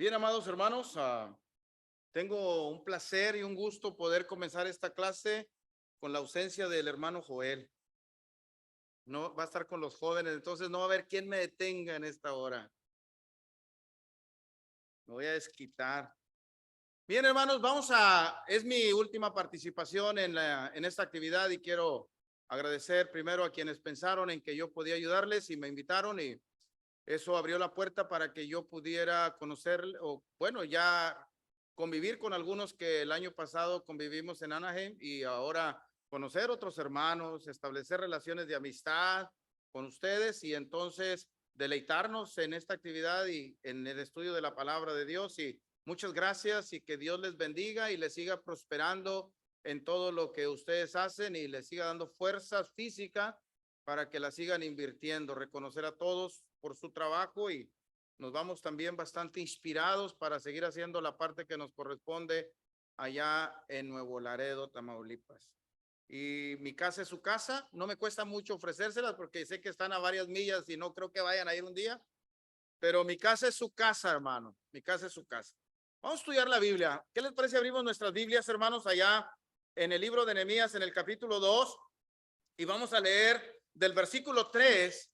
Bien, amados hermanos, tengo un placer y un gusto poder comenzar esta clase con la ausencia del hermano Joel. No va a estar con los jóvenes, entonces no va a haber quien me detenga en esta hora. Me voy a desquitar. Bien, hermanos, es mi última participación en esta actividad y quiero agradecer primero a quienes pensaron en que yo podía ayudarles y me invitaron, y eso abrió la puerta para que yo pudiera conocer, o bueno, ya convivir con algunos que el año pasado convivimos en Anaheim, y ahora conocer otros hermanos, establecer relaciones de amistad con ustedes y entonces deleitarnos en esta actividad y en el estudio de la palabra de Dios. Y muchas gracias y que Dios les bendiga y les siga prosperando en todo lo que ustedes hacen y les siga dando fuerza física para que la sigan invirtiendo. Reconocer a todos por su trabajo y nos vamos también bastante inspirados para seguir haciendo la parte que nos corresponde allá en Nuevo Laredo, Tamaulipas. Y mi casa es su casa, no me cuesta mucho ofrecérselas porque sé que están a varias millas y no creo que vayan a ir un día, pero mi casa es su casa, hermano, mi casa es su casa. Vamos a estudiar la Biblia. ¿Qué les parece? Abrimos nuestras Biblias, hermanos, allá en el libro de Nehemías, en el capítulo 2, y vamos a leer del versículo 3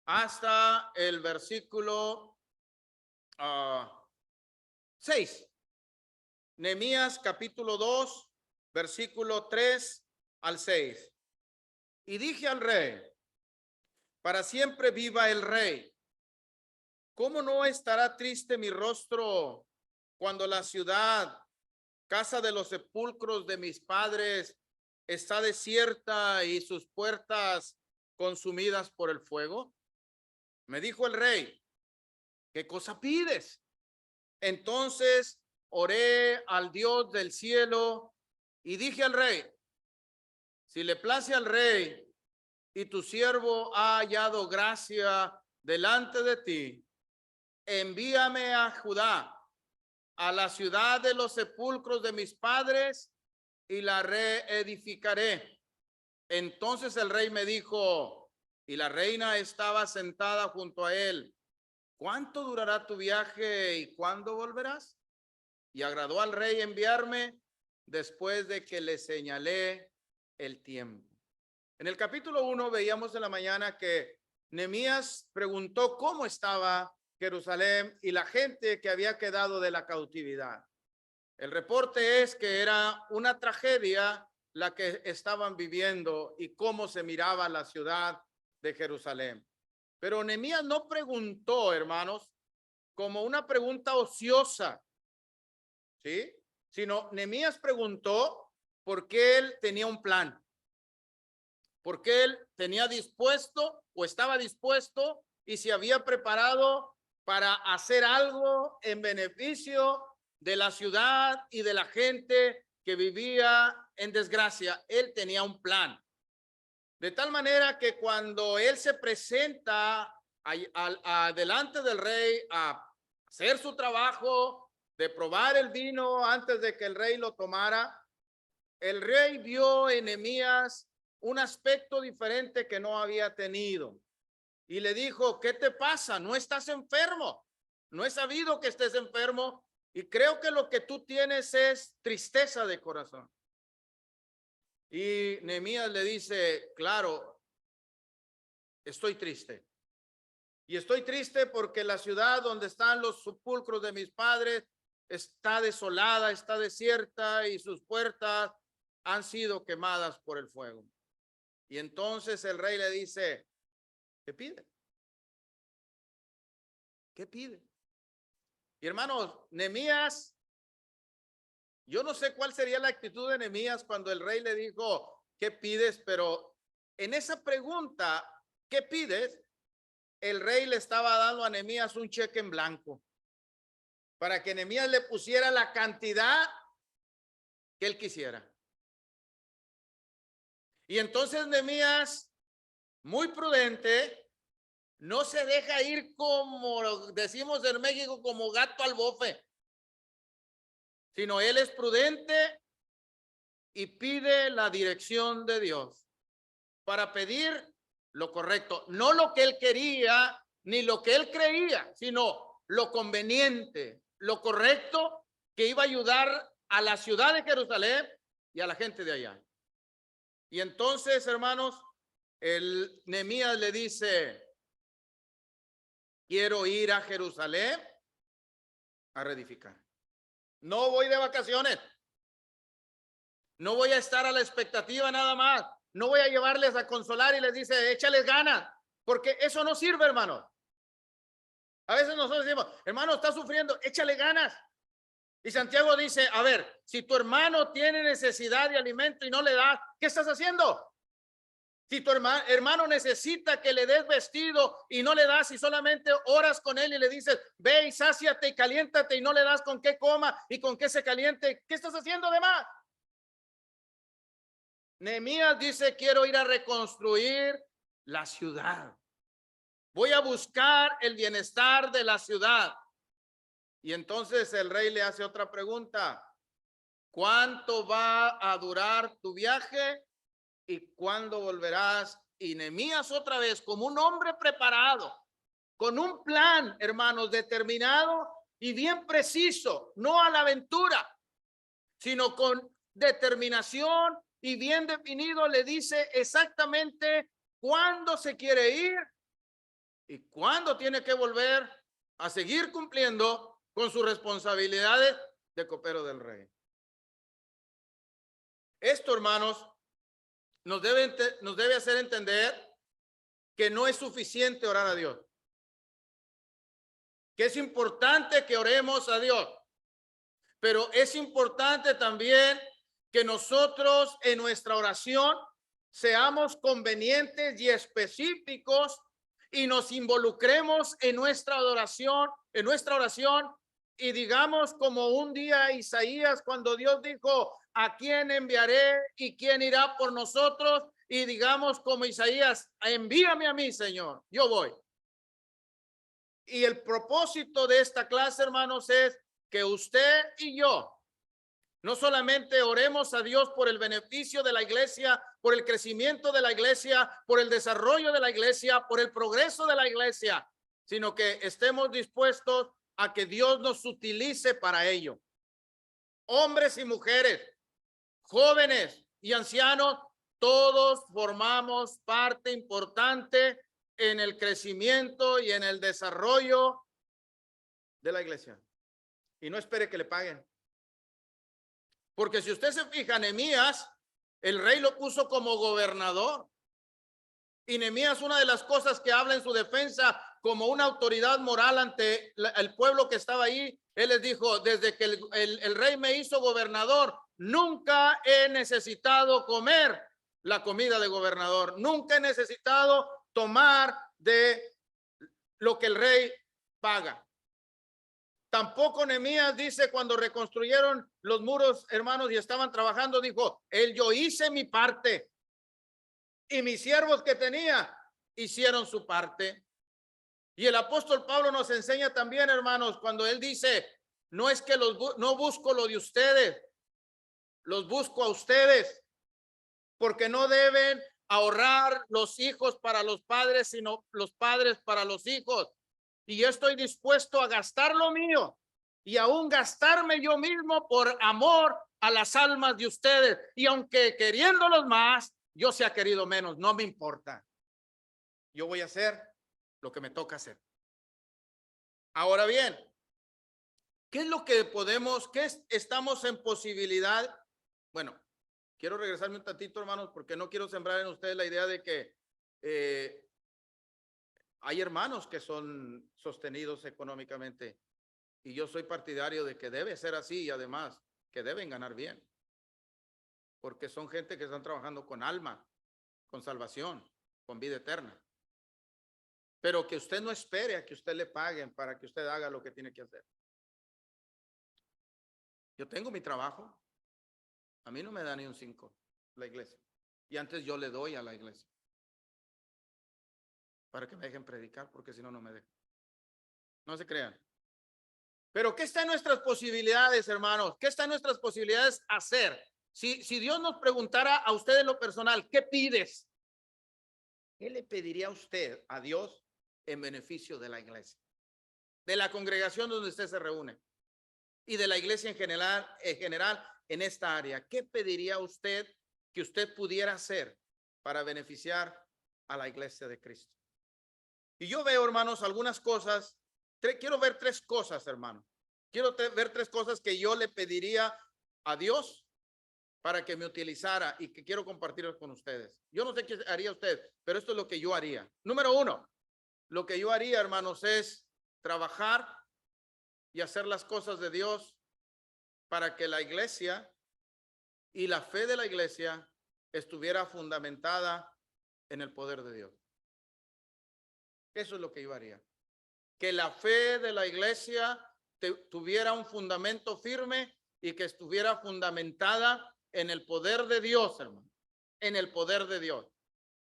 hasta el versículo 6. Nehemías capítulo 2, versículo 3 al 6. Y dije al rey: para siempre viva el rey. ¿Cómo no estará triste mi rostro cuando la ciudad, casa de los sepulcros de mis padres, está desierta y sus puertas consumidas por el fuego? Me dijo el rey: ¿qué cosa pides? Entonces oré al Dios del cielo y dije al rey: si le place al rey y tu siervo ha hallado gracia delante de ti, envíame a Judá, a la ciudad de los sepulcros de mis padres, y la reedificaré. Entonces el rey me dijo, y la reina estaba sentada junto a él: ¿cuánto durará tu viaje y cuándo volverás? Y agradó al rey enviarme después de que le señalé el tiempo. En el capítulo 1 veíamos en la mañana que Nehemías preguntó cómo estaba Jerusalén y la gente que había quedado de la cautividad. El reporte es que era una tragedia la que estaban viviendo y cómo se miraba la ciudad de Jerusalén. Pero Nehemías no preguntó, hermanos, como una pregunta ociosa, ¿sí? Sino Nehemías preguntó porque él tenía un plan, porque él tenía dispuesto o estaba dispuesto y se había preparado para hacer algo en beneficio de la ciudad y de la gente que vivía en desgracia. Él tenía un plan. De tal manera que cuando él se presenta delante del rey a hacer su trabajo de probar el vino antes de que el rey lo tomara, el rey vio en Nehemías un aspecto diferente que no había tenido y le dijo: ¿qué te pasa? ¿No estás enfermo? No he sabido que estés enfermo y creo que lo que tú tienes es tristeza de corazón. Y Nehemías le dice: claro, estoy triste. Y estoy triste porque la ciudad donde están los sepulcros de mis padres está desolada, está desierta y sus puertas han sido quemadas por el fuego. Y entonces el rey le dice: ¿qué pide? ¿Qué pide? Y hermanos, Nehemías, yo no sé cuál sería la actitud de Nehemías cuando el rey le dijo: ¿qué pides? Pero en esa pregunta, ¿qué pides?, el rey le estaba dando a Nehemías un cheque en blanco para que Nehemías le pusiera la cantidad que él quisiera. Y entonces Nehemías, muy prudente, no se deja ir, como decimos en México, como gato al bofe, sino él es prudente y pide la dirección de Dios para pedir lo correcto, no lo que él quería ni lo que él creía, sino lo conveniente, lo correcto, que iba a ayudar a la ciudad de Jerusalén y a la gente de allá. Y entonces, hermanos, el Nehemías le dice, quiero ir a Jerusalén a reedificar. No voy de vacaciones. No voy a estar a la expectativa nada más. No voy a llevarles a consolar y les dice, échales ganas, porque eso no sirve, hermano. A veces nosotros decimos, hermano, está sufriendo, échale ganas. Y Santiago dice, a ver, si tu hermano tiene necesidad de alimento y no le das, ¿qué estás haciendo? Si tu hermano necesita que le des vestido y no le das y solamente oras con él y le dices, ve y sáciate y caliéntate y no le das con qué coma y con qué se caliente, ¿qué estás haciendo de más? Nehemías dice, quiero ir a reconstruir la ciudad. Voy a buscar el bienestar de la ciudad. Y entonces el rey le hace otra pregunta. ¿Cuánto va a durar tu viaje y cuándo volverás? Y Nehemías otra vez, como un hombre preparado, con un plan, hermanos, determinado y bien preciso, no a la aventura, sino con determinación y bien definido, le dice exactamente cuándo se quiere ir y cuándo tiene que volver a seguir cumpliendo con sus responsabilidades de copero del rey. Esto, hermanos, nos debe hacer entender que no es suficiente orar a Dios, que es importante que oremos a Dios, pero es importante también que nosotros en nuestra oración seamos convenientes y específicos y nos involucremos en nuestra adoración, en nuestra oración, y digamos como un día Isaías cuando Dios dijo, ¿a quién enviaré y quién irá por nosotros? Y digamos como Isaías, envíame a mí, Señor, yo voy. Y el propósito de esta clase, hermanos, es que usted y yo no solamente oremos a Dios por el beneficio de la iglesia, por el crecimiento de la iglesia, por el desarrollo de la iglesia, por el progreso de la iglesia, sino que estemos dispuestos a que Dios nos utilice para ello. Hombres y mujeres, jóvenes y ancianos, todos formamos parte importante en el crecimiento y en el desarrollo de la iglesia. Y no espere que le paguen. Porque si usted se fija, Nehemías, el rey lo puso como gobernador. Y Nehemías, una de las cosas que habla en su defensa como una autoridad moral ante el pueblo que estaba ahí, él les dijo, desde que el rey me hizo gobernador, nunca he necesitado comer la comida de gobernador. Nunca he necesitado tomar de lo que el rey paga. Tampoco Nehemías dice cuando reconstruyeron los muros, hermanos, y estaban trabajando, dijo, yo hice mi parte y mis siervos que tenía hicieron su parte. Y el apóstol Pablo nos enseña también, hermanos, cuando él dice, no es que no busco lo de ustedes, los busco a ustedes, porque no deben ahorrar los hijos para los padres, sino los padres para los hijos. Y yo estoy dispuesto a gastar lo mío y aún gastarme yo mismo por amor a las almas de ustedes. Y aunque queriéndolos más, yo sea querido menos, no me importa. Yo voy a hacer lo que me toca hacer. Ahora bien, ¿qué es lo que podemos, estamos en posibilidad? Bueno, quiero regresarme un tantito, hermanos, porque no quiero sembrar en ustedes la idea de que hay hermanos que son sostenidos económicamente y yo soy partidario de que debe ser así y además que deben ganar bien, porque son gente que están trabajando con alma, con salvación, con vida eterna. Pero que usted no espere a que usted le paguen para que usted haga lo que tiene que hacer. Yo tengo mi trabajo, a mí no me da ni un 5 la iglesia y antes yo le doy a la iglesia para que me dejen predicar, porque si no, no me dejan. No se crean. Pero ¿qué está en nuestras posibilidades, hermanos? ¿Qué está en nuestras posibilidades hacer? Si Dios nos preguntara a usted en lo personal, ¿qué pides? ¿Qué le pediría a usted a Dios en beneficio de la iglesia? De la congregación donde usted se reúne. y de la iglesia en general en esta área. ¿Qué pediría usted que usted pudiera hacer para beneficiar a la iglesia de Cristo? Y yo veo, hermanos, algunas cosas. Quiero ver tres cosas, hermano. Quiero ver tres cosas que yo le pediría a Dios para que me utilizara y que quiero compartir con ustedes. Yo no sé qué haría usted, pero esto es lo que yo haría. Número uno, lo que yo haría, hermanos, es trabajar y hacer las cosas de Dios para que la iglesia y la fe de la iglesia estuviera fundamentada en el poder de Dios. Eso es lo que yo haría. Que la fe de la iglesia tuviera un fundamento firme y que estuviera fundamentada en el poder de Dios, hermano, en el poder de Dios.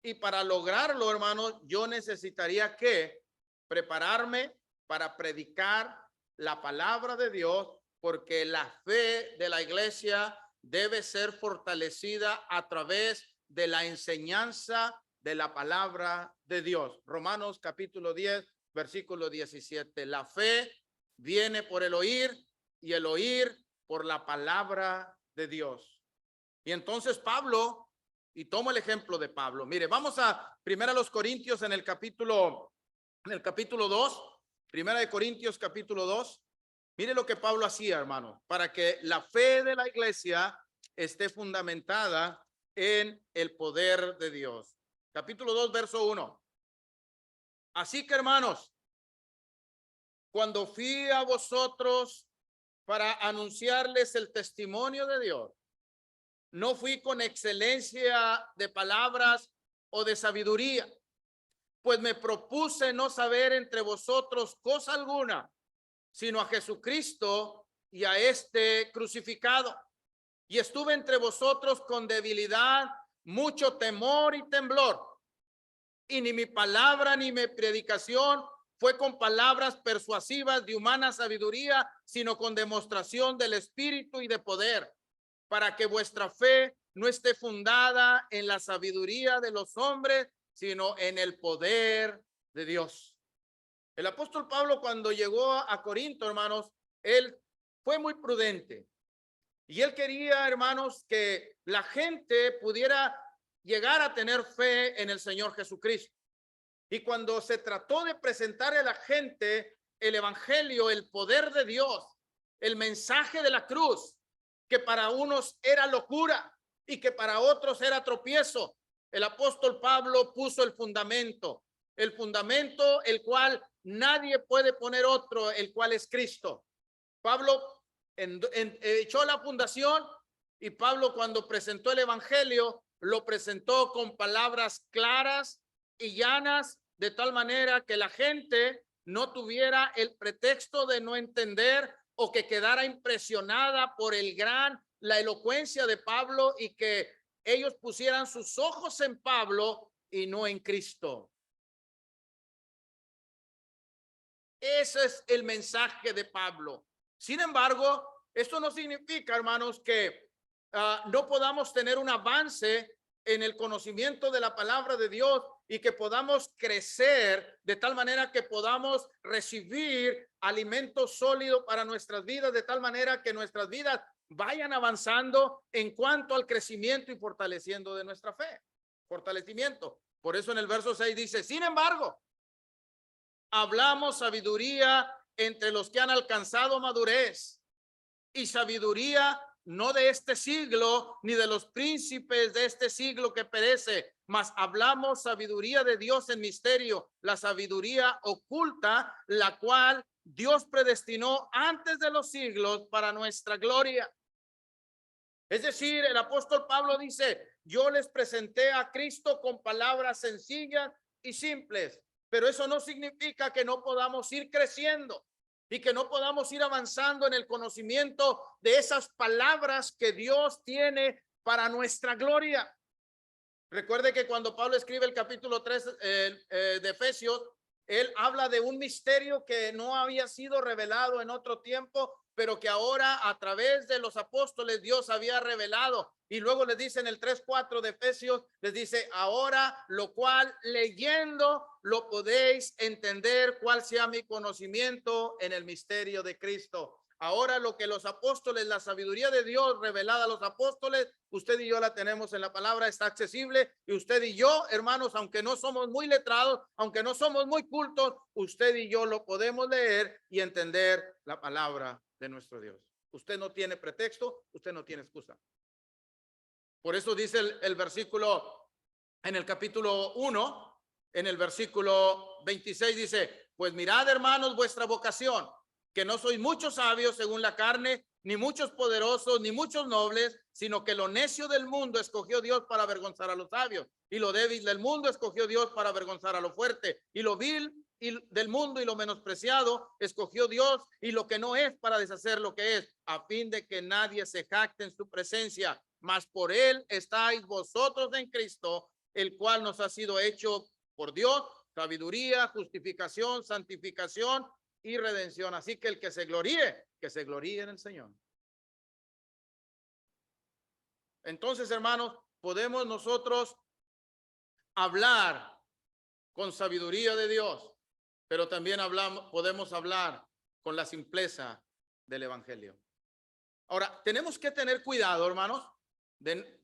Y para lograrlo, hermanos, yo necesitaría que prepararme para predicar la palabra de Dios, porque la fe de la iglesia debe ser fortalecida a través de la enseñanza de la palabra de Dios. Romanos capítulo 10, versículo 17. La fe viene por el oír y el oír por la palabra de Dios. Y entonces Pablo, y tomo el ejemplo de Pablo. Mire, vamos a Primera los Corintios en el capítulo 2, Primera de Corintios capítulo 2. Mire lo que Pablo hacía, hermano, para que la fe de la iglesia esté fundamentada en el poder de Dios. Capítulo 2, verso 1. Así que, hermanos, cuando fui a vosotros para anunciarles el testimonio de Dios, no fui con excelencia de palabras o de sabiduría, pues me propuse no saber entre vosotros cosa alguna, sino a Jesucristo y a este crucificado. Y estuve entre vosotros con debilidad, mucho temor y temblor. Y ni mi palabra ni mi predicación fue con palabras persuasivas de humana sabiduría, sino con demostración del Espíritu y de poder, para que vuestra fe no esté fundada en la sabiduría de los hombres, sino en el poder de Dios. El apóstol Pablo, cuando llegó a Corinto, hermanos, él fue muy prudente. Y él quería, hermanos, que la gente pudiera llegar a tener fe en el Señor Jesucristo. Y cuando se trató de presentar a la gente el evangelio, el poder de Dios, el mensaje de la cruz, que para unos era locura y que para otros era tropiezo, el apóstol Pablo puso el fundamento, el cual nadie puede poner otro, el cual es Cristo. Pablo echó la fundación, y Pablo, cuando presentó el evangelio, lo presentó con palabras claras y llanas, de tal manera que la gente no tuviera el pretexto de no entender o que quedara impresionada por la elocuencia de Pablo, y que ellos pusieran sus ojos en Pablo y no en Cristo. Ese es el mensaje de Pablo. Sin embargo, esto no significa, hermanos, que no podamos tener un avance en el conocimiento de la palabra de Dios y que podamos crecer de tal manera que podamos recibir alimento sólido para nuestras vidas, de tal manera que nuestras vidas vayan avanzando en cuanto al crecimiento y fortaleciendo de nuestra fe. Fortalecimiento. Por eso en el verso 6 dice, sin embargo, hablamos sabiduría entre los que han alcanzado madurez, y sabiduría no de este siglo, ni de los príncipes de este siglo que perece, mas hablamos sabiduría de Dios en misterio, la sabiduría oculta, la cual Dios predestinó antes de los siglos para nuestra gloria. Es decir, el apóstol Pablo dice, yo les presenté a Cristo con palabras sencillas y simples, pero eso no significa que no podamos ir creciendo y que no podamos ir avanzando en el conocimiento de esas palabras que Dios tiene para nuestra gloria. Recuerde que cuando Pablo escribe el capítulo 3 de Efesios, él habla de un misterio que no había sido revelado en otro tiempo, pero que ahora a través de los apóstoles Dios había revelado. Y luego les dice en el 3:4 de Efesios, les dice, ahora lo cual leyendo lo podéis entender cuál sea mi conocimiento en el misterio de Cristo. Ahora lo que los apóstoles, la sabiduría de Dios revelada a los apóstoles, usted y yo la tenemos en la palabra, está accesible. Y usted y yo, hermanos, aunque no somos muy letrados, aunque no somos muy cultos, usted y yo lo podemos leer y entender la palabra de nuestro Dios. Usted no tiene pretexto, usted no tiene excusa. Por eso dice el versículo en el capítulo 1, en el versículo 26 dice, pues mirad, hermanos, vuestra vocación, que no sois muchos sabios según la carne, ni muchos poderosos, ni muchos nobles, sino que lo necio del mundo escogió Dios para avergonzar a los sabios, y lo débil del mundo escogió Dios para avergonzar a lo fuerte, y lo vil del mundo y lo menospreciado escogió Dios, y lo que no es para deshacer lo que es, a fin de que nadie se jacte en su presencia. Mas por él estáis vosotros en Cristo, el cual nos ha sido hecho por Dios sabiduría, justificación, santificación y redención. Así que el que se gloríe en el Señor. Entonces, hermanos, podemos nosotros hablar con sabiduría de Dios, pero también podemos hablar con la simpleza del evangelio. Ahora, tenemos que tener cuidado, hermanos.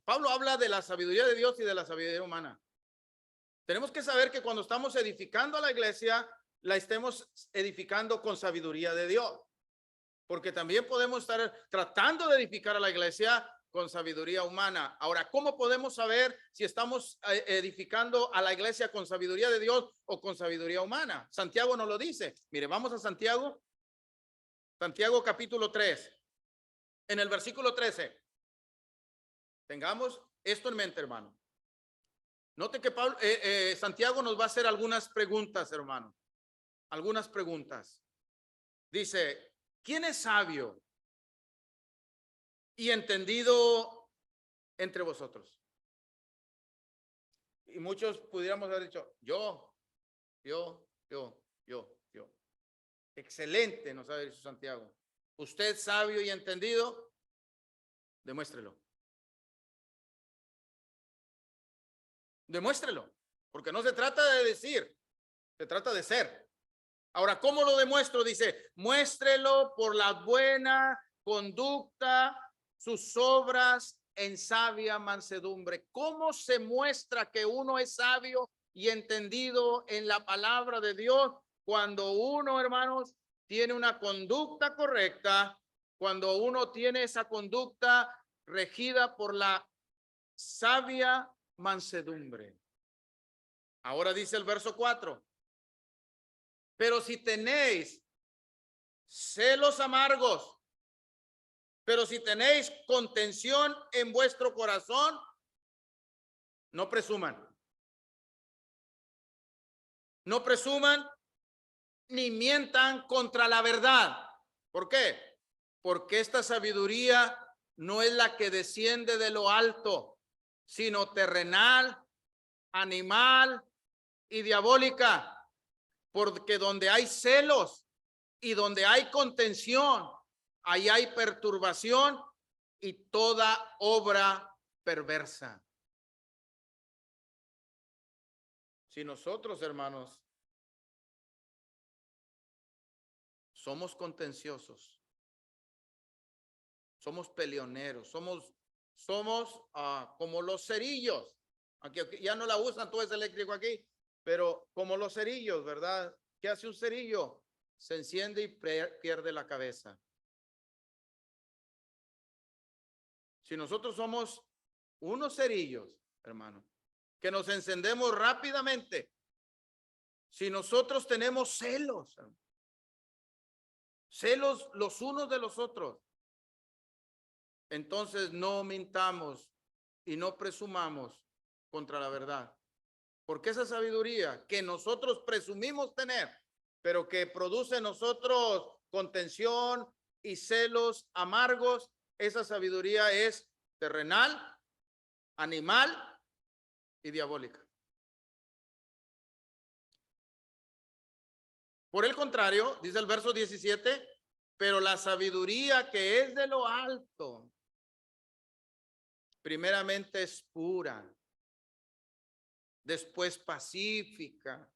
Pablo habla de la sabiduría de Dios y de la sabiduría humana. Tenemos que saber que cuando estamos edificando a la iglesia, la estemos edificando con sabiduría de Dios, porque también podemos estar tratando de edificar a la iglesia con sabiduría humana. Ahora, ¿cómo podemos saber si estamos edificando a la iglesia con sabiduría de Dios o con sabiduría humana? Santiago nos lo dice. Mire, vamos a Santiago. Santiago capítulo 3. En el versículo 13. Tengamos esto en mente, hermano. Note que Santiago nos va a hacer algunas preguntas, hermano. Algunas preguntas. Dice, ¿quién es sabio y entendido entre vosotros? Y muchos pudiéramos haber dicho, yo. Excelente, nos ha dicho Santiago. Usted sabio y entendido, demuéstrelo. Demuéstrelo, porque no se trata de decir, se trata de ser. Ahora, ¿cómo lo demuestro? Dice, muéstrelo por la buena conducta, sus obras en sabia mansedumbre. ¿Cómo se muestra que uno es sabio y entendido en la palabra de Dios? Cuando uno, hermanos, tiene una conducta correcta, cuando uno tiene esa conducta regida por la sabia mansedumbre. Ahora dice el verso 4. Pero si tenéis celos amargos, pero si tenéis contención en vuestro corazón, no presuman. No presuman ni mientan contra la verdad. ¿Por qué? Porque esta sabiduría no es la que desciende de lo alto, sino terrenal, animal y diabólica. Porque donde hay celos y donde hay contención, ahí hay perturbación y toda obra perversa. Si nosotros, hermanos, somos contenciosos, somos peleoneros, somos como los cerillos. Aquí ya no la usan, todo es eléctrico aquí, pero como los cerillos, ¿verdad? ¿Qué hace un cerillo? Se enciende y pierde la cabeza. Si nosotros somos unos cerillos, hermano, que nos encendemos rápidamente, si nosotros tenemos celos, celos los unos de los otros, entonces no mintamos y no presumamos contra la verdad. Porque esa sabiduría que nosotros presumimos tener, pero que produce en nosotros contención y celos amargos, esa sabiduría es terrenal, animal y diabólica. Por el contrario, dice el verso 17, pero la sabiduría que es de lo alto, primeramente es pura, después pacífica,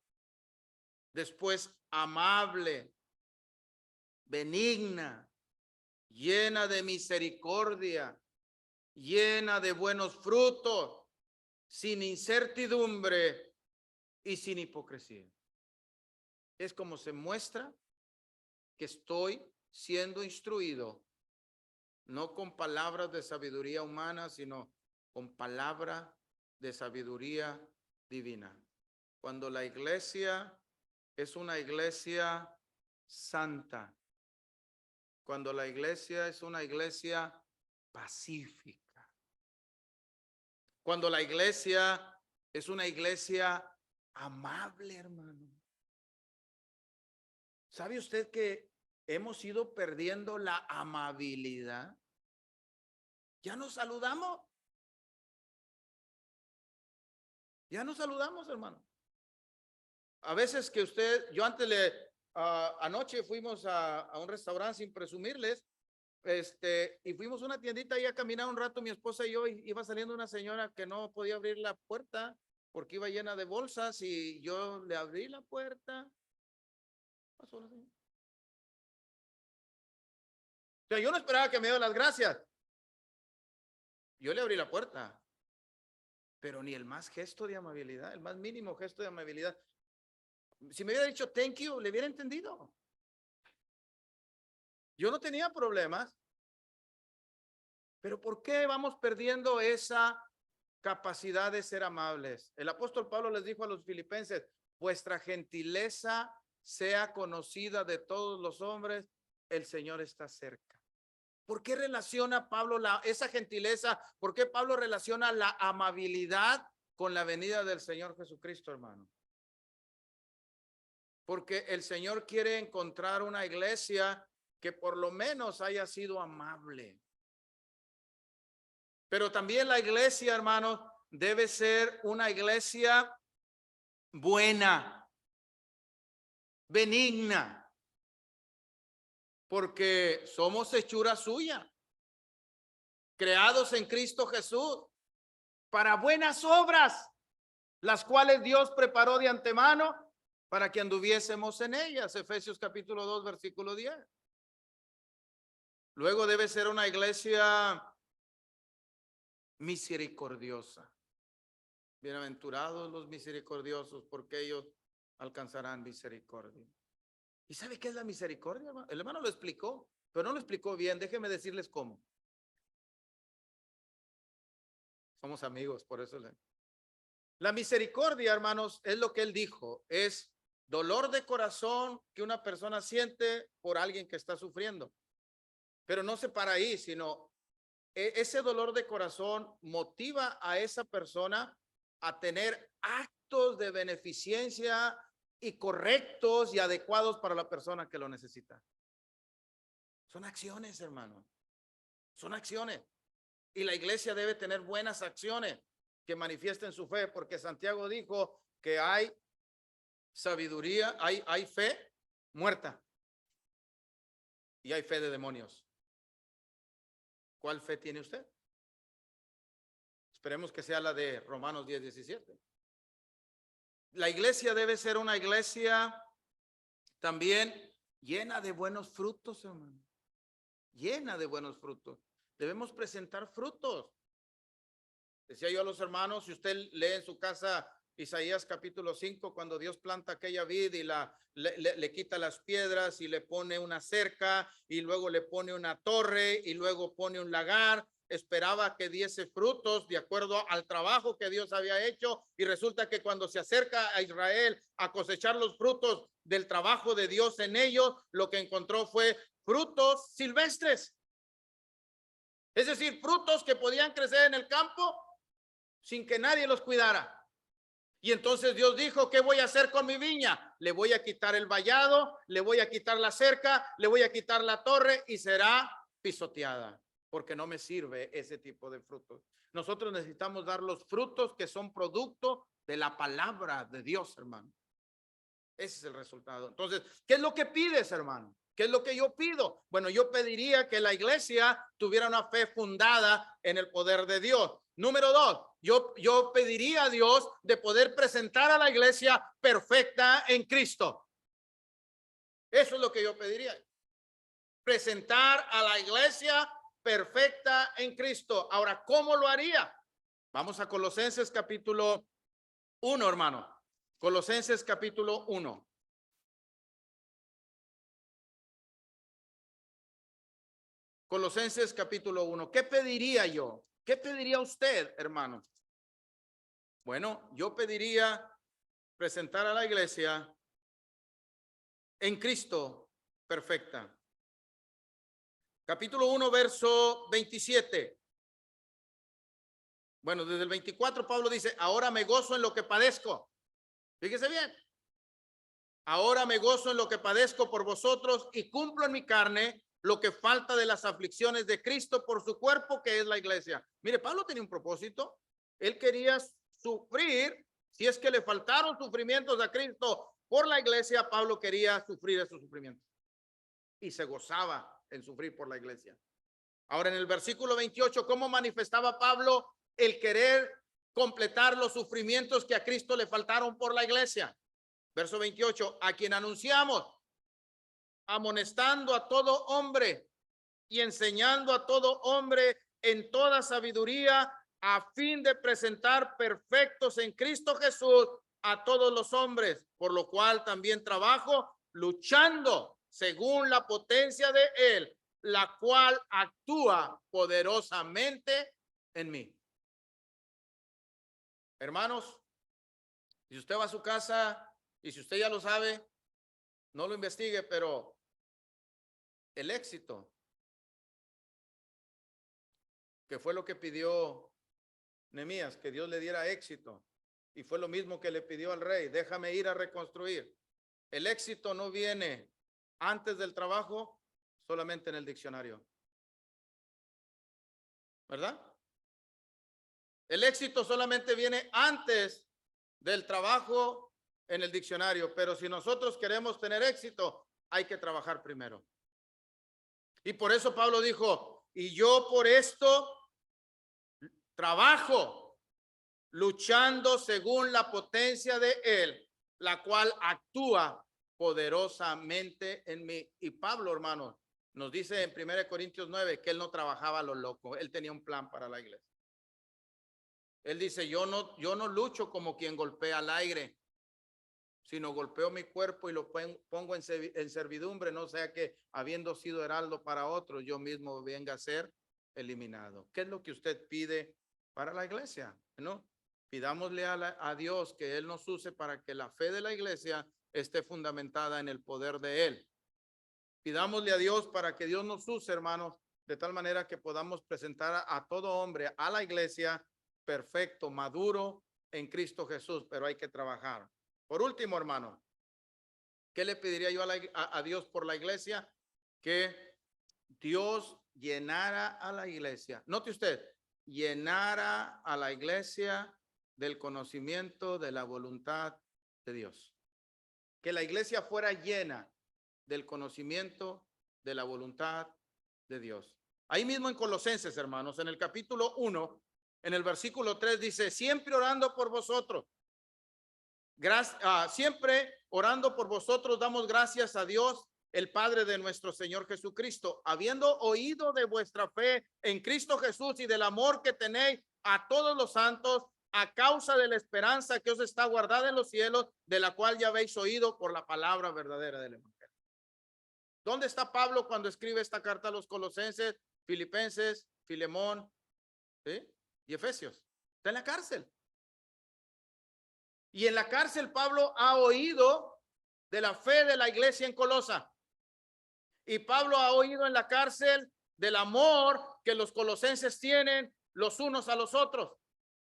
después amable, benigna, llena de misericordia, llena de buenos frutos, sin incertidumbre y sin hipocresía. Es como se muestra que estoy siendo instruido, no con palabras de sabiduría humana, sino con palabra de sabiduría divina. Cuando la iglesia es una iglesia santa, cuando la iglesia es una iglesia pacífica, cuando la iglesia es una iglesia amable, hermano. ¿Sabe usted que hemos ido perdiendo la amabilidad? Ya nos saludamos. Ya nos saludamos, hermano. A veces que yo antes anoche fuimos a un restaurante sin presumirles, y fuimos a una tiendita y a caminar un rato, mi esposa y yo, y iba saliendo una señora que no podía abrir la puerta porque iba llena de bolsas y yo le abrí la puerta. Pasó la señora. O sea, yo no esperaba que me diera las gracias. Yo le abrí la puerta, pero ni el más gesto de amabilidad, el más mínimo gesto de amabilidad. Si me hubiera dicho thank you, le hubiera entendido. Yo no tenía problemas. Pero ¿por qué vamos perdiendo esa capacidad de ser amables? El apóstol Pablo les dijo a los filipenses, vuestra gentileza sea conocida de todos los hombres, el Señor está cerca. ¿Por qué relaciona Pablo esa gentileza? ¿Por qué Pablo relaciona la amabilidad con la venida del Señor Jesucristo, hermano? Porque el Señor quiere encontrar una iglesia que por lo menos haya sido amable. Pero también la iglesia, hermanos, debe ser una iglesia buena, benigna, porque somos hechura suya, creados en Cristo Jesús para buenas obras, las cuales Dios preparó de antemano para que anduviésemos en ellas. Efesios capítulo 2, versículo 10. Luego debe ser una iglesia misericordiosa. Bienaventurados los misericordiosos, porque ellos alcanzarán misericordia. ¿Y sabe qué es la misericordia, hermano? El hermano lo explicó, pero no lo explicó bien. Déjenme decirles cómo. Somos amigos, por eso la misericordia, hermanos, es lo que él dijo, es dolor de corazón que una persona siente por alguien que está sufriendo. Pero no se para ahí, sino ese dolor de corazón motiva a esa persona a tener actos de beneficencia y correctos y adecuados para la persona que lo necesita. Son acciones, hermano. Son acciones. Y la iglesia debe tener buenas acciones que manifiesten su fe, porque Santiago dijo que hay sabiduría, hay fe muerta y hay fe de demonios. ¿Cuál fe tiene usted? Esperemos que sea la de Romanos 10:17. La iglesia debe ser una iglesia también llena de buenos frutos, hermano. Llena de buenos frutos. Debemos presentar frutos. Decía yo a los hermanos, si usted lee en su casa Isaías capítulo 5, cuando Dios planta aquella vid y le quita las piedras y le pone una cerca y luego le pone una torre y luego pone un lagar, esperaba que diese frutos de acuerdo al trabajo que Dios había hecho, y resulta que cuando se acerca a Israel a cosechar los frutos del trabajo de Dios en ellos, lo que encontró fue frutos silvestres. Es decir, frutos que podían crecer en el campo sin que nadie los cuidara. Y entonces Dios dijo, ¿qué voy a hacer con mi viña? Le voy a quitar el vallado, le voy a quitar la cerca, le voy a quitar la torre y será pisoteada, porque no me sirve ese tipo de frutos. Nosotros necesitamos dar los frutos que son producto de la palabra de Dios, hermano. Ese es el resultado. Entonces, ¿qué es lo que pides, hermano? ¿Qué es lo que yo pido? Bueno, yo pediría que la iglesia tuviera una fe fundada en el poder de Dios. Número 2, yo pediría a Dios de poder presentar a la iglesia perfecta en Cristo. Eso es lo que yo pediría. presentar a la iglesia perfecta en Cristo. Ahora, ¿cómo lo haría? Vamos a Colosenses capítulo 1, hermano. Colosenses capítulo 1. Colosenses capítulo 1. ¿Qué pediría yo? ¿Qué pediría usted, hermano? Bueno, yo pediría presentar a la iglesia en Cristo perfecta. Capítulo 1, verso 27. Bueno, desde el 24 Pablo dice, ahora me gozo en lo que padezco. Fíjese bien. Ahora me gozo en lo que padezco por vosotros y cumplo en mi carne lo que falta de las aflicciones de Cristo por su cuerpo, que es la iglesia. Mire, Pablo tenía un propósito. Él quería sufrir, si es que le faltaron sufrimientos a Cristo por la iglesia, Pablo quería sufrir esos sufrimientos y se gozaba en sufrir por la iglesia. Ahora en el versículo 28, ¿cómo manifestaba Pablo el querer completar los sufrimientos que a Cristo le faltaron por la iglesia? Verso 28, a quien anunciamos, amonestando a todo hombre y enseñando a todo hombre en toda sabiduría, a fin de presentar perfectos en Cristo Jesús a todos los hombres, por lo cual también trabajo luchando según la potencia de él, la cual actúa poderosamente en mí. Hermanos, si usted va a su casa y si usted ya lo sabe, no lo investigue, pero el éxito, que fue lo que pidió Nehemías, que Dios le diera éxito, y fue lo mismo que le pidió al rey, déjame ir a reconstruir. El éxito no viene antes del trabajo, solamente en el diccionario, ¿verdad? El éxito solamente viene antes del trabajo en el diccionario, pero si nosotros queremos tener éxito, hay que trabajar primero. Y por eso Pablo dijo, y yo por esto trabajo, luchando según la potencia de él, la cual actúa poderosamente en mí. Y Pablo, hermano, nos dice en 1 Corintios 9 que él no trabajaba a lo loco, él tenía un plan para la iglesia. Él dice, yo no lucho como quien golpea al aire, sino golpeo mi cuerpo y lo pongo en servidumbre, no sea que habiendo sido heraldo para otros, yo mismo venga a ser eliminado. ¿Qué es lo que usted pide para la iglesia? ¿No? Pidámosle a Dios que Él nos use para que la fe de la iglesia esté fundamentada en el poder de Él. Pidámosle a Dios para que Dios nos use, hermanos, de tal manera que podamos presentar a todo hombre, a la iglesia, perfecto, maduro en Cristo Jesús, pero hay que trabajar. Por último, hermano, ¿qué le pediría yo a Dios por la iglesia? Que Dios llenara a la iglesia. Note usted, llenara a la iglesia del conocimiento de la voluntad de Dios. Que la iglesia fuera llena del conocimiento de la voluntad de Dios. Ahí mismo en Colosenses, hermanos, en el capítulo 1, en el versículo 3 dice, siempre orando por vosotros. Siempre orando por vosotros damos gracias a Dios, el Padre de nuestro Señor Jesucristo, habiendo oído de vuestra fe en Cristo Jesús y del amor que tenéis a todos los santos, a causa de la esperanza que os está guardada en los cielos, de la cual ya habéis oído por la palabra verdadera del Evangelio. ¿Dónde está Pablo cuando escribe esta carta a los Colosenses, Filipenses, Filemón, ¿sí? Y Efesios? Está en la cárcel. Y en la cárcel Pablo ha oído de la fe de la iglesia en Colosa. Y Pablo ha oído en la cárcel del amor que los colosenses tienen los unos a los otros.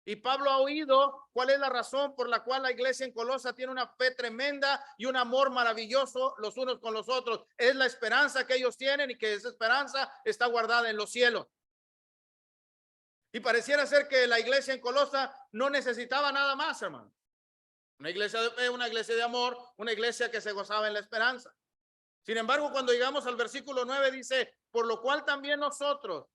Y Pablo ha oído cuál es la razón por la cual la iglesia en Colosa tiene una fe tremenda y un amor maravilloso los unos con los otros. Es la esperanza que ellos tienen y que esa esperanza está guardada en los cielos. Y pareciera ser que la iglesia en Colosa no necesitaba nada más, hermano. Una iglesia de fe, una iglesia de amor, una iglesia que se gozaba en la esperanza. Sin embargo, cuando llegamos al versículo 9 dice, por lo cual también nosotros,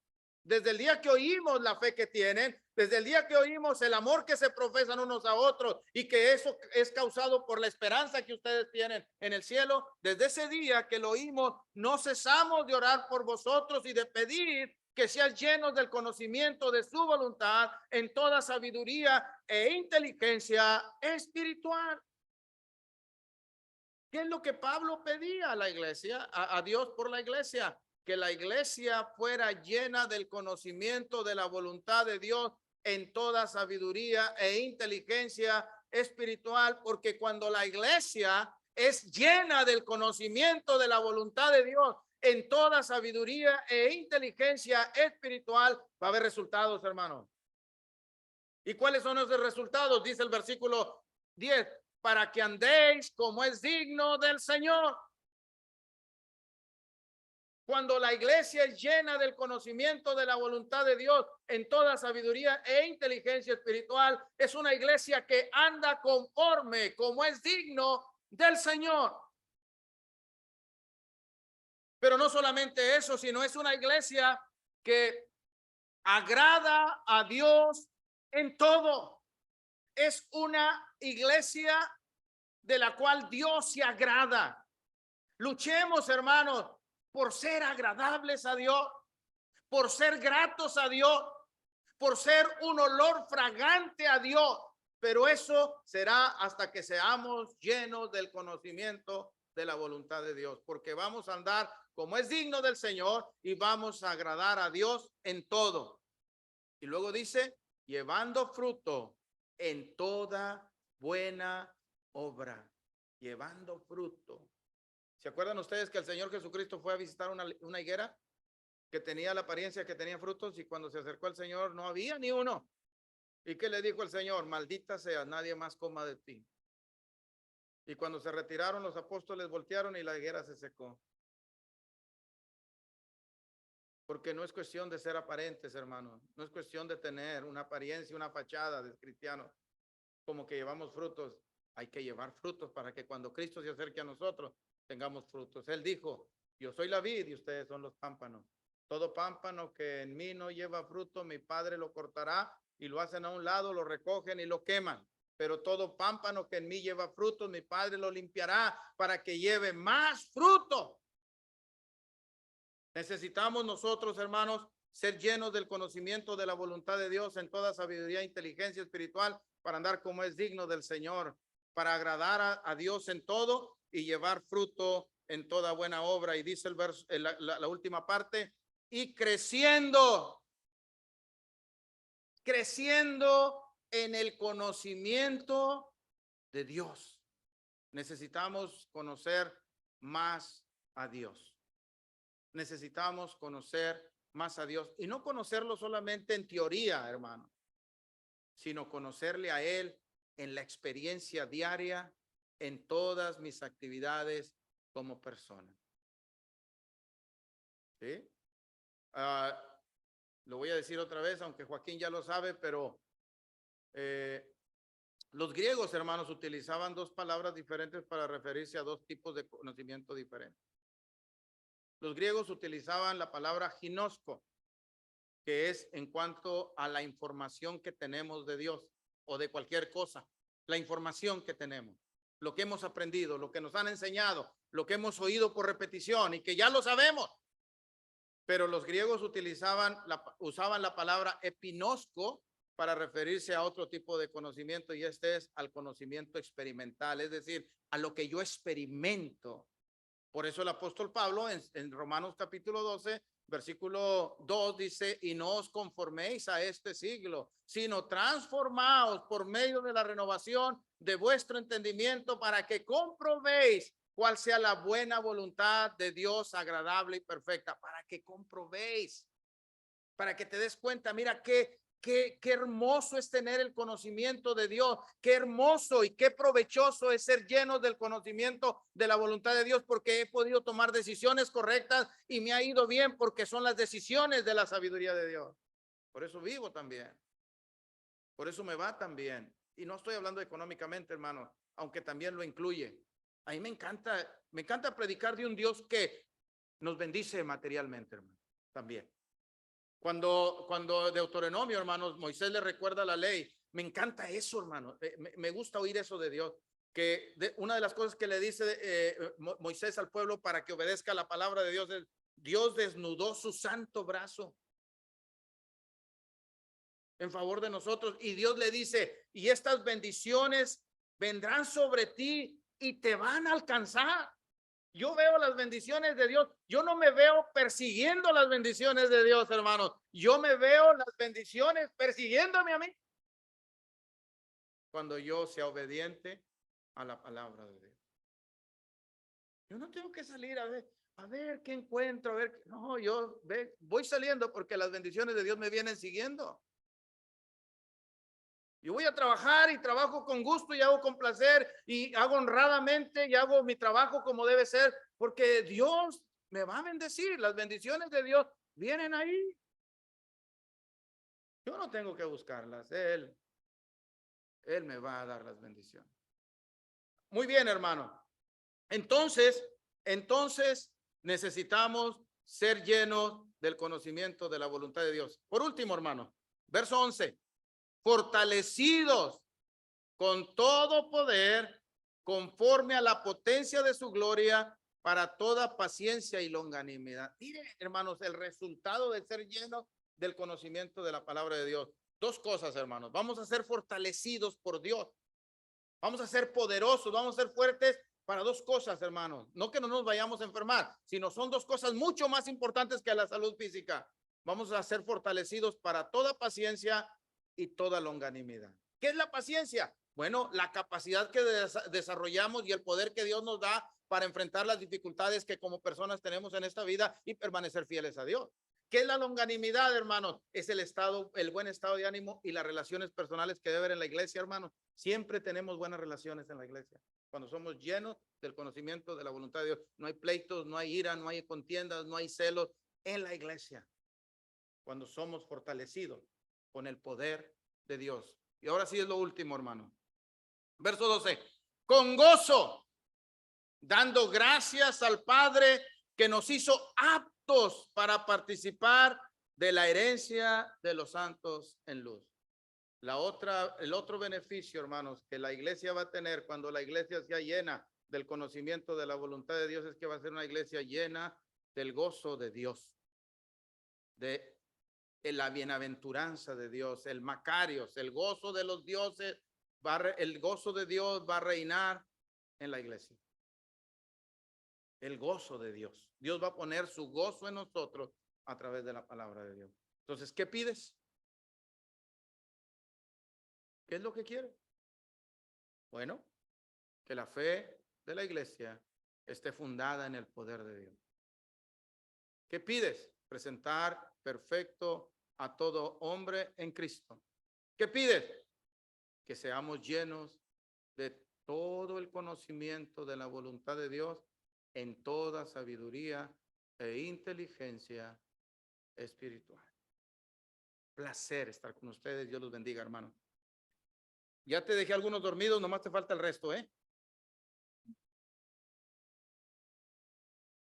desde el día que oímos la fe que tienen, desde el día que oímos el amor que se profesan unos a otros y que eso es causado por la esperanza que ustedes tienen en el cielo, desde ese día que lo oímos, no cesamos de orar por vosotros y de pedir que sean llenos del conocimiento de su voluntad en toda sabiduría e inteligencia espiritual. ¿Qué es lo que Pablo pedía a la iglesia, a Dios por la iglesia? Que la iglesia fuera llena del conocimiento de la voluntad de Dios en toda sabiduría e inteligencia espiritual, porque cuando la iglesia es llena del conocimiento de la voluntad de Dios en toda sabiduría e inteligencia espiritual, va a haber resultados, hermanos. ¿Y cuáles son esos resultados? Dice el versículo 10, para que andéis como es digno del Señor. Cuando la iglesia es llena del conocimiento de la voluntad de Dios en toda sabiduría e inteligencia espiritual, es una iglesia que anda conforme como es digno del Señor. Pero no solamente eso, sino es una iglesia que agrada a Dios en todo. Es una iglesia de la cual Dios se agrada. Luchemos, hermanos, por ser agradables a Dios, por ser gratos a Dios, por ser un olor fragante a Dios. Pero eso será hasta que seamos llenos del conocimiento de la voluntad de Dios, porque vamos a andar como es digno del Señor y vamos a agradar a Dios en todo. Y luego dice, llevando fruto en toda buena obra, llevando fruto. ¿Se acuerdan ustedes que el Señor Jesucristo fue a visitar una higuera que tenía la apariencia que tenía frutos y cuando se acercó al Señor no había ni uno? ¿Y qué le dijo el Señor? Maldita sea, nadie más coma de ti. Y cuando se retiraron los apóstoles voltearon y la higuera se secó. Porque no es cuestión de ser aparentes, hermanos. No es cuestión de tener una apariencia, una fachada de cristiano, como que llevamos frutos. Hay que llevar frutos para que cuando Cristo se acerque a nosotros, tengamos frutos. Él dijo, yo soy la vid y ustedes son los pámpanos. Todo pámpano que en mí no lleva fruto, mi Padre lo cortará y lo hacen a un lado, lo recogen y lo queman. Pero todo pámpano que en mí lleva fruto, mi Padre lo limpiará para que lleve más fruto. Necesitamos nosotros, hermanos, ser llenos del conocimiento de la voluntad de Dios en toda sabiduría e inteligencia espiritual para andar como es digno del Señor, para agradar a Dios en todo y llevar fruto en toda buena obra. Y dice el verso, la última parte, y creciendo en el conocimiento de Dios. Necesitamos conocer más a Dios. Necesitamos conocer más a Dios y no conocerlo solamente en teoría, hermano, sino conocerle a Él en la experiencia diaria, en todas mis actividades como persona. ¿Sí? Lo voy a decir otra vez, aunque Joaquín ya lo sabe, pero los griegos, hermanos, utilizaban dos palabras diferentes para referirse a dos tipos de conocimiento diferentes. Los griegos utilizaban la palabra ginosko, que es en cuanto a la información que tenemos de Dios o de cualquier cosa, la información que tenemos, lo que hemos aprendido, lo que nos han enseñado, lo que hemos oído por repetición y que ya lo sabemos. Pero los griegos usaban la palabra epinosko para referirse a otro tipo de conocimiento y este es al conocimiento experimental, es decir, a lo que yo experimento. Por eso el apóstol Pablo en Romanos capítulo 12, versículo 2 dice, y no os conforméis a este siglo, sino transformaos por medio de la renovación de vuestro entendimiento para que comprobéis cuál sea la buena voluntad de Dios agradable y perfecta, para que comprobéis, para que te des cuenta, mira qué hermoso es tener el conocimiento de Dios, qué hermoso y qué provechoso es ser lleno del conocimiento de la voluntad de Dios, porque he podido tomar decisiones correctas y me ha ido bien porque son las decisiones de la sabiduría de Dios. Por eso vivo también, por eso me va también. Y no estoy hablando económicamente, hermano, aunque también lo incluye. A mí me encanta predicar de un Dios que nos bendice materialmente, hermano, también. Cuando Deuteronomio, hermanos, Moisés le recuerda la ley. Me encanta eso, hermano. Me gusta oír eso de Dios. Una de las cosas que le dice Moisés al pueblo para que obedezca la palabra de Dios es: Dios desnudó su santo brazo en favor de nosotros, y Dios le dice: y estas bendiciones vendrán sobre ti y te van a alcanzar. Yo veo las bendiciones de Dios. Yo no me veo persiguiendo las bendiciones de Dios, hermanos. Yo me veo las bendiciones persiguiéndome a mí, cuando yo sea obediente a la palabra de Dios. Yo no tengo que salir a ver qué encuentro, a ver. No, yo voy saliendo porque las bendiciones de Dios me vienen siguiendo. Yo voy a trabajar y trabajo con gusto y hago con placer y hago honradamente y hago mi trabajo como debe ser, porque Dios me va a bendecir. Las bendiciones de Dios vienen ahí. Yo no tengo que buscarlas. Él me va a dar las bendiciones. Muy bien, hermano. Entonces necesitamos ser llenos del conocimiento de la voluntad de Dios. Por último, hermano, verso 11. Fortalecidos con todo poder, conforme a la potencia de su gloria, para toda paciencia y longanimidad. Miren, hermanos, el resultado de ser llenos del conocimiento de la palabra de Dios. Dos cosas, hermanos. Vamos a ser fortalecidos por Dios. Vamos a ser poderosos, vamos a ser fuertes para dos cosas, hermanos. No que no nos vayamos a enfermar, sino son dos cosas mucho más importantes que la salud física. Vamos a ser fortalecidos para toda paciencia y toda longanimidad. ¿Qué es la paciencia? Bueno, la capacidad que desarrollamos y el poder que Dios nos da para enfrentar las dificultades que como personas tenemos en esta vida y permanecer fieles a Dios. ¿Qué es la longanimidad, hermanos? Es el buen estado de ánimo y las relaciones personales que debe haber en la iglesia, hermanos. Siempre tenemos buenas relaciones en la iglesia. Cuando somos llenos del conocimiento de la voluntad de Dios, no hay pleitos, no hay ira, no hay contiendas, no hay celos en la iglesia. Cuando somos fortalecidos con el poder de Dios. Y ahora sí es lo último, hermano. Verso 12. Con gozo, dando gracias al Padre que nos hizo aptos para participar de la herencia de los santos en luz. El otro beneficio, hermanos, que la iglesia va a tener cuando la iglesia sea llena del conocimiento de la voluntad de Dios, es que va a ser una iglesia llena del gozo de Dios, de la bienaventuranza de Dios, el Macarios, el gozo de los dioses, el gozo de Dios va a reinar en la iglesia. El gozo de Dios. Dios va a poner su gozo en nosotros a través de la palabra de Dios. Entonces, ¿qué pides? ¿Qué es lo que quieres? Bueno, que la fe de la iglesia esté fundada en el poder de Dios. ¿Qué pides? Presentar perfecto a todo hombre en Cristo. ¿Qué pides? Que seamos llenos de todo el conocimiento de la voluntad de Dios en toda sabiduría e inteligencia espiritual. Placer estar con ustedes. Dios los bendiga, hermano. Ya te dejé algunos dormidos, nomás te falta el resto, ¿eh?